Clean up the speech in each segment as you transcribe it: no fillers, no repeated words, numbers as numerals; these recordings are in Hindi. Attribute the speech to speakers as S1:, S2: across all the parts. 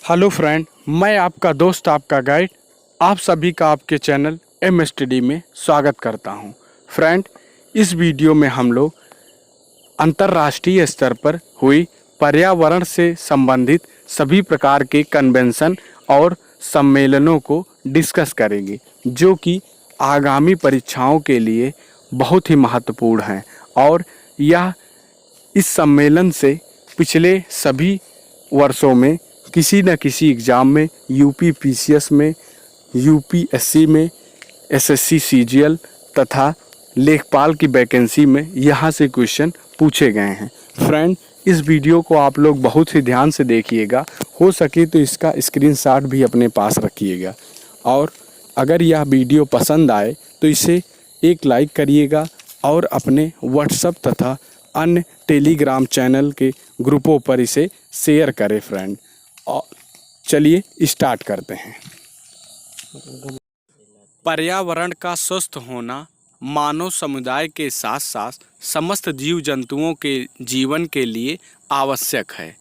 S1: हेलो फ्रेंड, मैं आपका दोस्त आपका गाइड आप सभी का आपके चैनल MSTD में स्वागत करता हूं। फ्रेंड, इस वीडियो में हम लोग अंतर्राष्ट्रीय स्तर पर हुई पर्यावरण से संबंधित सभी प्रकार के कन्वेंशन और सम्मेलनों को डिस्कस करेंगे, जो कि आगामी परीक्षाओं के लिए बहुत ही महत्वपूर्ण हैं। और यह इस सम्मेलन से पिछले सभी वर्षों में किसी न किसी एग्ज़ाम में, यूपी PCS में, UPSC में, SSC CGL तथा लेखपाल की वैकेंसी में यहाँ से क्वेश्चन पूछे गए हैं। फ्रेंड, इस वीडियो को आप लोग बहुत ही ध्यान से देखिएगा, हो सके तो इसका स्क्रीनशॉट भी अपने पास रखिएगा। और अगर यह वीडियो पसंद आए तो इसे एक लाइक करिएगा और अपने व्हाट्सएप तथा अन्य टेलीग्राम चैनल के ग्रुपों पर इसे शेयर करें। फ्रेंड, और चलिए स्टार्ट करते हैं। पर्यावरण का स्वस्थ होना मानव समुदाय के साथ साथ समस्त जीव जंतुओं के जीवन के लिए आवश्यक है।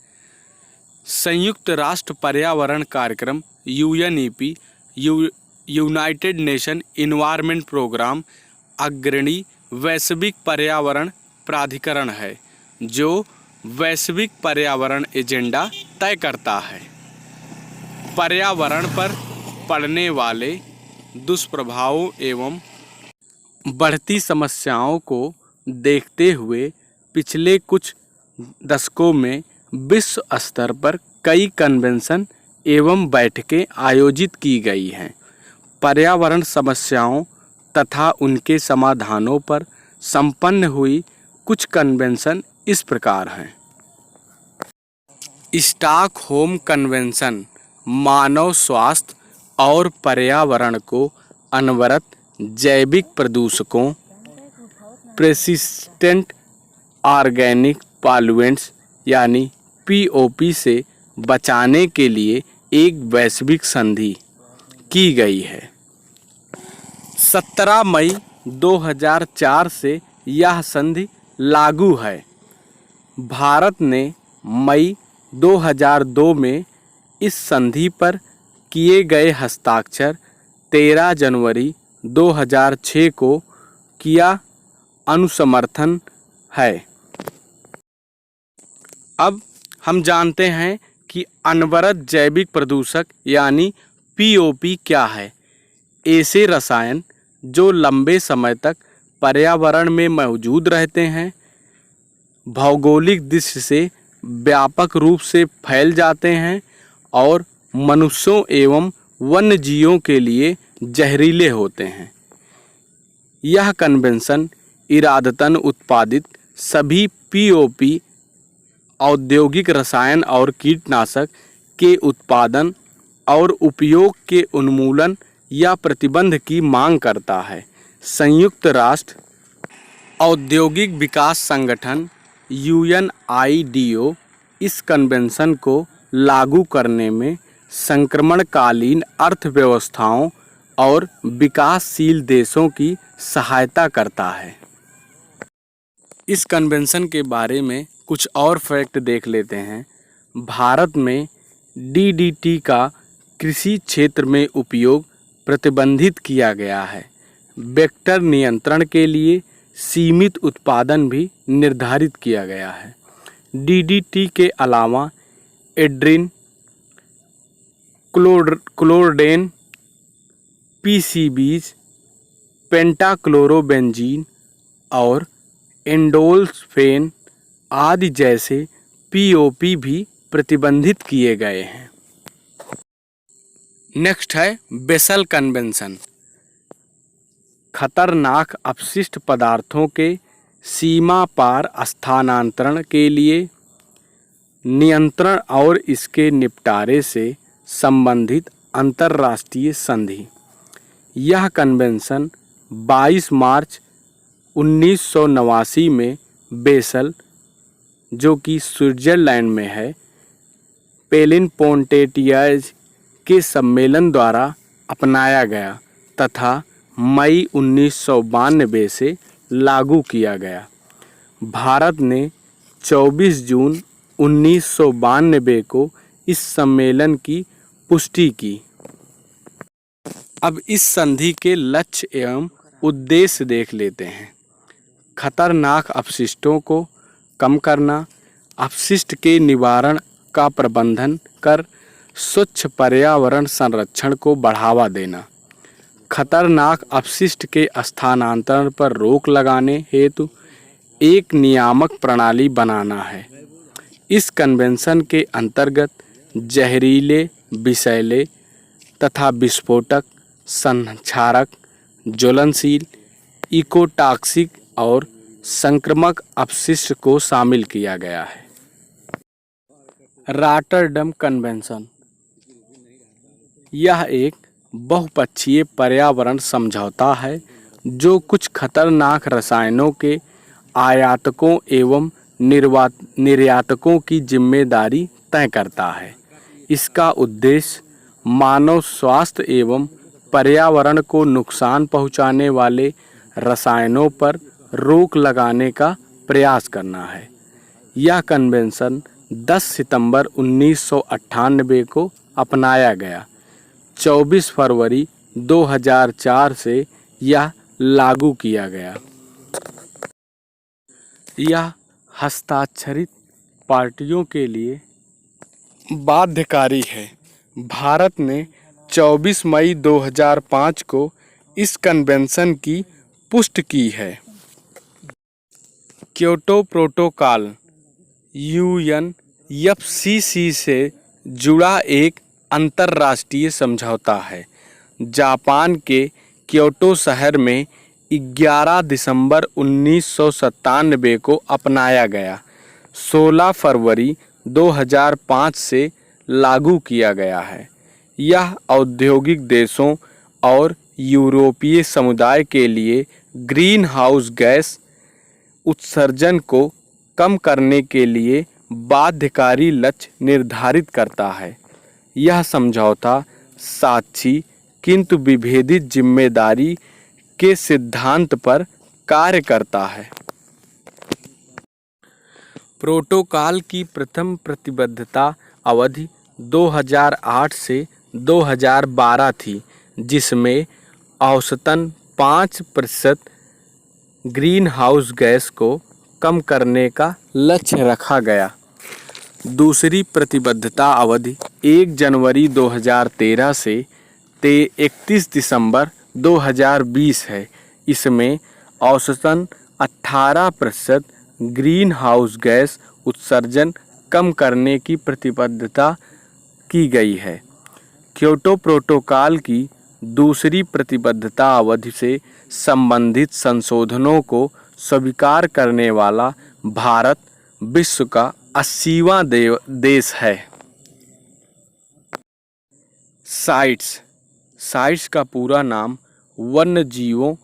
S1: संयुक्त राष्ट्र पर्यावरण कार्यक्रम UNEP United Nation Environment Programme अग्रणी वैश्विक पर्यावरण प्राधिकरण है, जो वैश्विक पर्यावरण एजेंडा तय करता है। पर्यावरण पर पड़ने वाले दुष्प्रभावों एवं बढ़ती समस्याओं को देखते हुए पिछले कुछ दशकों में विश्व स्तर पर कई कन्वेंशन एवं बैठकें आयोजित की गई हैं। पर्यावरण समस्याओं तथा उनके समाधानों पर संपन्न हुई कुछ कन्वेंशन इस प्रकार हैं। स्टॉकहोम कन्वेंशन मानव स्वास्थ्य और पर्यावरण को अनवरत जैविक प्रदूषकों, प्रेसिस्टेंट ऑर्गेनिक पॉल्यूएंट्स यानी POP से बचाने के लिए एक वैश्विक संधि की गई है। 17 मई 2004 से यह संधि लागू है। भारत ने मई 2002 में इस संधि पर किए गए हस्ताक्षर 13 जनवरी 2006 को किया अनुसमर्थन है। अब हम जानते हैं कि अनवरत जैविक प्रदूषक यानी POP क्या है। ऐसे रसायन जो लंबे समय तक पर्यावरण में मौजूद रहते हैं, भौगोलिक दृष्टि से व्यापक रूप से फैल जाते हैं और मनुष्यों एवं वन्य जीवों के लिए जहरीले होते हैं। यह कन्वेंशन इरादतन उत्पादित सभी POP औद्योगिक रसायन और कीटनाशक के उत्पादन और उपयोग के उन्मूलन या प्रतिबंध की मांग करता है। संयुक्त राष्ट्र औद्योगिक विकास संगठन UNIDO इस कन्वेंशन को लागू करने में संक्रमणकालीन अर्थव्यवस्थाओं और विकासशील देशों की सहायता करता है। इस कन्वेंशन के बारे में कुछ और फैक्ट देख लेते हैं। भारत में DDT का कृषि क्षेत्र में उपयोग प्रतिबंधित किया गया है। वेक्टर नियंत्रण के लिए सीमित उत्पादन भी निर्धारित किया गया है। DDT के अलावा एड्रिन, क्लोरडेन, PCBs, पेंटाक्लोरोबेंजीन और एंडोसल्फेन आदि जैसे POP भी प्रतिबंधित किए गए हैं। नेक्स्ट है बेसल कन्वेंशन। खतरनाक अपशिष्ट पदार्थों के सीमा पार स्थानांतरण के लिए नियंत्रण और इसके निपटारे से संबंधित अंतर्राष्ट्रीय संधि। यह कन्वेंशन 22 मार्च 1989 में बेसल, जो कि स्विट्जरलैंड में है, पेलिनपोन्टेटियर्स के सम्मेलन द्वारा अपनाया गया तथा मई 1992 से लागू किया गया। भारत ने 24 जून 1992 को इस सम्मेलन की पुष्टि की। अब इस संधि के लक्ष्य एवं उद्देश्य देख लेते हैं। खतरनाक अपशिष्टों को कम करना, अपशिष्ट के निवारण का प्रबंधन कर स्वच्छ पर्यावरण संरक्षण को बढ़ावा देना, खतरनाक अपशिष्ट के स्थानांतरण पर रोक लगाने हेतु एक नियामक प्रणाली बनाना है। इस कन्वेंशन के अंतर्गत जहरीले, विषैले तथा विस्फोटक, संक्षारक, ज्वलनशील, इकोटॉक्सिक और संक्रामक अपशिष्ट को शामिल किया गया है। रॉटरडम कन्वेंशन यह एक बहुपक्षीय पर्यावरण समझौता है जो कुछ खतरनाक रसायनों के आयातकों एवं निर्यातकों की जिम्मेदारी तय करता है। इसका उद्देश्य मानव स्वास्थ्य एवं पर्यावरण को नुकसान पहुंचाने वाले रसायनों पर रोक लगाने का प्रयास करना है। यह कन्वेंशन 10 सितंबर 1998 को अपनाया गया। 24 फरवरी 2004 से यह लागू किया गया। यह हस्ताक्षरित पार्टियों के लिए बाध्यकारी है। भारत ने 24 मई 2005 को इस कन्वेंशन की पुष्टि की है। क्योटो प्रोटोकॉल UNFCCC से जुड़ा एक अंतर्राष्ट्रीय समझौता है। जापान के क्योटो शहर में 11 दिसंबर 1997 को अपनाया गया। 16 फरवरी 2005 से लागू किया गया है। यह औद्योगिक देशों और यूरोपीय समुदाय के लिए ग्रीन हाउस गैस उत्सर्जन को कम करने के लिए बाध्यकारी लक्ष्य निर्धारित करता है। यह समझौता साझी किंतु विभेदित जिम्मेदारी के सिद्धांत पर कार्य करता है। प्रोटोकॉल की प्रथम प्रतिबद्धता अवधि 2008 से 2012 थी, जिसमें औसतन 5% ग्रीन हाउस गैस को कम करने का लक्ष्य रखा गया। दूसरी प्रतिबद्धता अवधि 1 जनवरी 2013 से 31 दिसंबर 2020 है। इसमें औसतन 18% ग्रीन हाउस गैस उत्सर्जन कम करने की प्रतिबद्धता की गई है। क्योटो प्रोटोकॉल की दूसरी प्रतिबद्धता अवधि से संबंधित संशोधनों को स्वीकार करने वाला भारत विश्व का 80वां देश है। साइट्स का पूरा नाम वन्य जीवों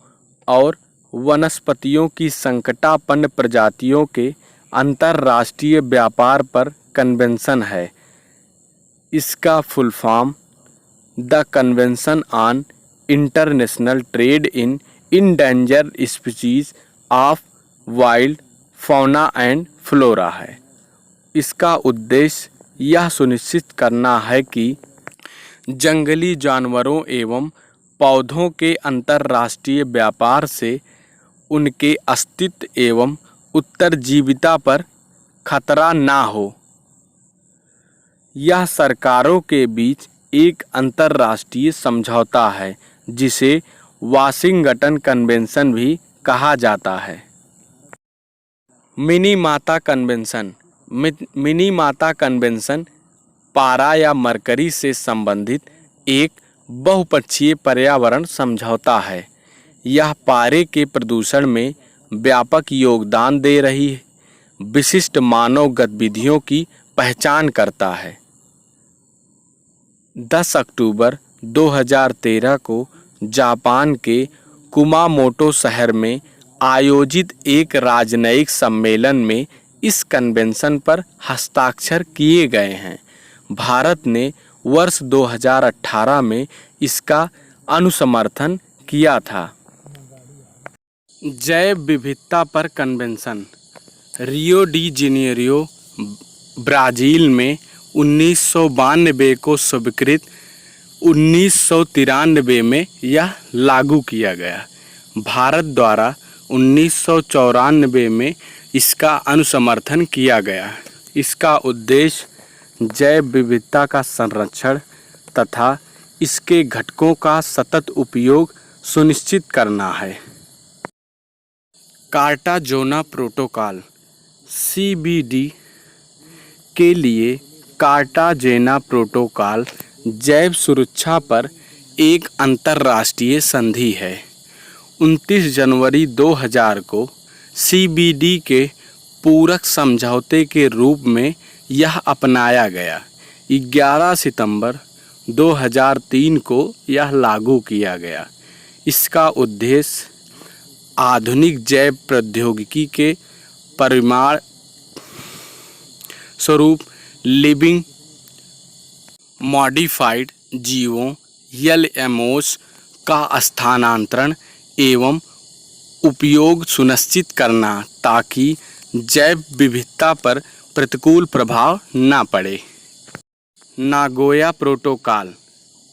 S1: और वनस्पतियों की संकटापन्न प्रजातियों के अंतर्राष्ट्रीय व्यापार पर कन्वेंशन है। इसका full form the convention on international trade in endangered species of wild fauna and flora है। इसका उद्देश्य यह सुनिश्चित करना है कि जंगली जानवरों एवं पौधों के अंतर्राष्ट्रीय व्यापार से उनके अस्तित्व एवं उत्तरजीविता पर खतरा ना हो। यह सरकारों के बीच एक अंतर्राष्ट्रीय समझौता है जिसे वाशिंगटन कन्वेंशन भी कहा जाता है। मिनीमाता कन्वेंशन पारा या मरकरी से संबंधित एक बहुपक्षीय पर्यावरण समझौता है। यह पारे के प्रदूषण में व्यापक योगदान दे रही विशिष्ट मानव गतिविधियों की पहचान करता है। 10 अक्टूबर 2013 को जापान के कुमामोटो शहर में आयोजित एक राजनयिक सम्मेलन में इस कन्वेंशन पर हस्ताक्षर किए गए हैं। भारत ने वर्ष 2018 में इसका अनुसमर्थन किया था। जैव विविधता पर convention Rio de Janeiro, Brazil में 1992 को स्वीकृत, 1993 में यह लागू किया गया। भारत द्वारा 1994 में इसका अनुसमर्थन किया गया। इसका उद्देश्य जैव विविधता का संरक्षण तथा इसके घटकों का सतत उपयोग सुनिश्चित करना है। कार्टाजोना प्रोटोकॉल CBD के लिए कार्टाजेना प्रोटोकॉल जैव सुरक्षा पर एक अंतर्राष्ट्रीय संधि है। 29 जनवरी 2000 को CBD के पूरक समझौते के रूप में यह अपनाया गया। 11 सितंबर 2003 को यह लागू किया गया। इसका उद्देश्य आधुनिक जैव प्रौद्योगिकी के परिमाण स्वरूप लिविंग मॉडिफाइड जीवों LMOs का स्थानांतरण एवं उपयोग सुनिश्चित करना ताकि जैव विविधता पर प्रतिकूल प्रभाव न पड़े। नागोया प्रोटोकॉल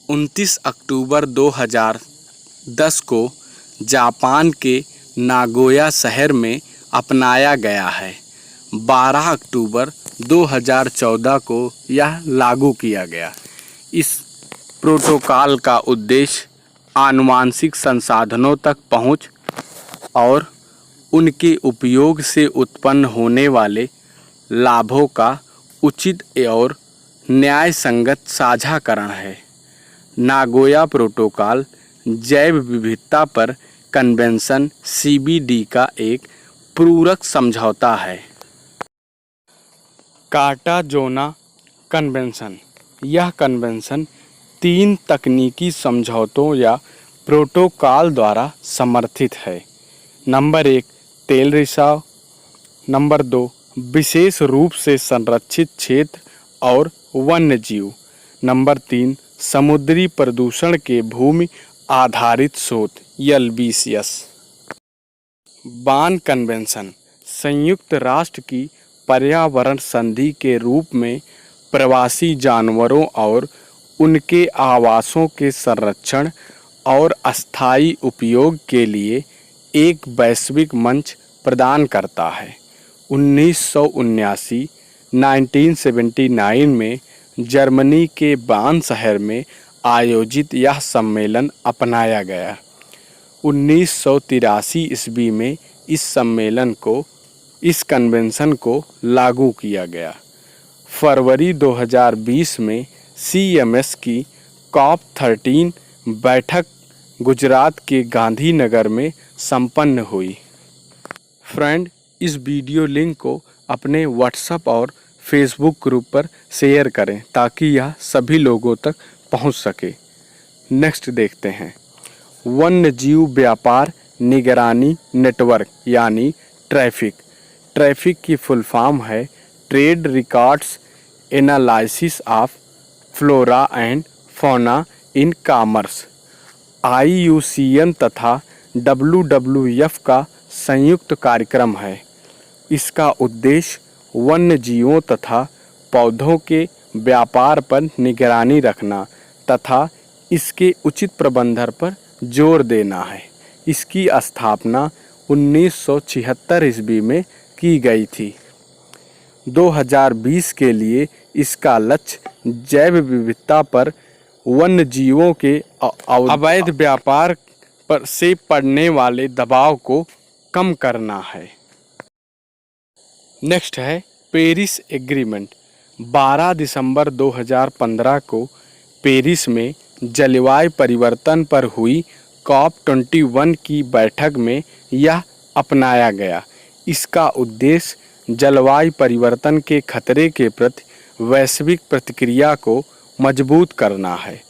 S1: 29 अक्टूबर 2010 को जापान के नागोया शहर में अपनाया गया है। 12 अक्टूबर 2014 को यह लागू किया गया। इस प्रोटोकॉल का उद्देश्य आनुवांशिक संसाधनों तक पहुंच और उनके उपयोग से उत्पन्न होने वाले लाभों का उचित और न्याय संगत साझाकरण है। नागोया प्रोटोकॉल जैव विविधता पर कन्वेंशन CBD का एक पूरक समझौता है। कार्टाजोना कन्वेंशन, यह कन्वेंशन 3 तकनीकी समझौतों या प्रोटोकॉल द्वारा समर्थित है। नंबर 1 तेल रिसाव, नंबर 2 विशेष रूप से संरक्षित क्षेत्र और वन्य जीव, नंबर 3 समुद्री प्रदूषण के भूमि आधारित स्रोत LBCS। बान कन्वेंशन संयुक्त राष्ट्र की पर्यावरण संधि के रूप में प्रवासी जानवरों और उनके आवासों के संरक्षण और अस्थायी उपयोग के लिए एक वैश्विक मंच प्रदान करता है। 1979 में जर्मनी के बान शहर में आयोजित यह सम्मेलन अपनाया गया। 1983 ईस्वी में इस कन्वेंशन को लागू किया गया। फरवरी 2020 में CMS की COP13 बैठक गुजरात के गांधीनगर में संपन्न हुई। फ्रेंड, इस वीडियो लिंक को अपने WhatsApp और Facebook ग्रुप पर शेयर करें ताकि यह सभी लोगों तक पहुंच सके। नेक्स्ट देखते हैं वन्य जीव व्यापार निगरानी नेटवर्क यानी ट्रैफिक। ट्रैफिक की फुल फॉर्म है trade records analysis of flora and fauna in commerce. IUCN तथा WWF का संयुक्त कार्यक्रम है। इसका उद्देश्य वन्य जीवों तथा पौधों के व्यापार पर निगरानी रखना तथा इसके उचित प्रबंधन पर जोर देना है। इसकी स्थापना 1976 ईस्वी में की गई थी। 2020 के लिए इसका लक्ष्य जैव विविधता पर वन्य जीवों के अवैध व्यापार पर से पड़ने वाले दबाव को कम करना है। नेक्स्ट है पेरिस एग्रीमेंट। 12 दिसंबर 2015 को पेरिस में जलवायु परिवर्तन पर हुई COP21 की बैठक में यह अपनाया गया। इसका उद्देश्य जलवायु परिवर्तन के खतरे के प्रति वैश्विक प्रतिक्रिया को मजबूत करना है।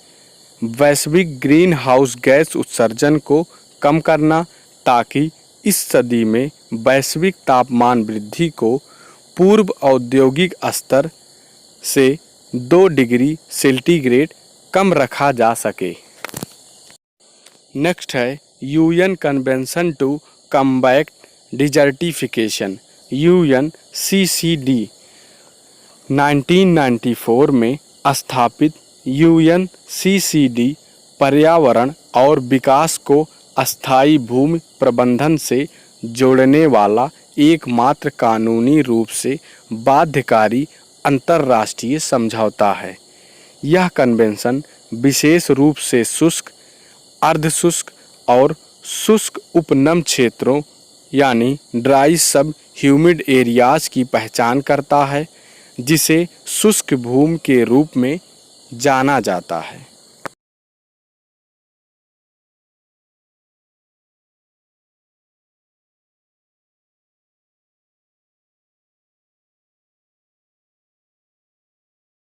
S1: वैश्विक ग्रीन हाउस गैस उत्सर्जन को कम करना ताकि इस सदी में वैश्विक तापमान वृद्धि को पूर्व औद्योगिक स्तर से 2 डिग्री सेंटीग्रेड कम रखा जा सके। नेक्स्ट है UN convention to combat desertification UNCCD। 1994 में स्थापित UNCCD पर्यावरण और विकास को अस्थायी भूमि प्रबंधन से जोड़ने वाला एकमात्र कानूनी रूप से बाध्यकारी अंतर्राष्ट्रीय समझौता है। यह कन्वेंशन विशेष रूप से शुष्क, अर्धशुष्क और शुष्क उपनम क्षेत्रों यानी ड्राई सब ह्यूमिड एरियाज की पहचान करता है, जिसे शुष्क भूमि के रूप में जाना जाता है।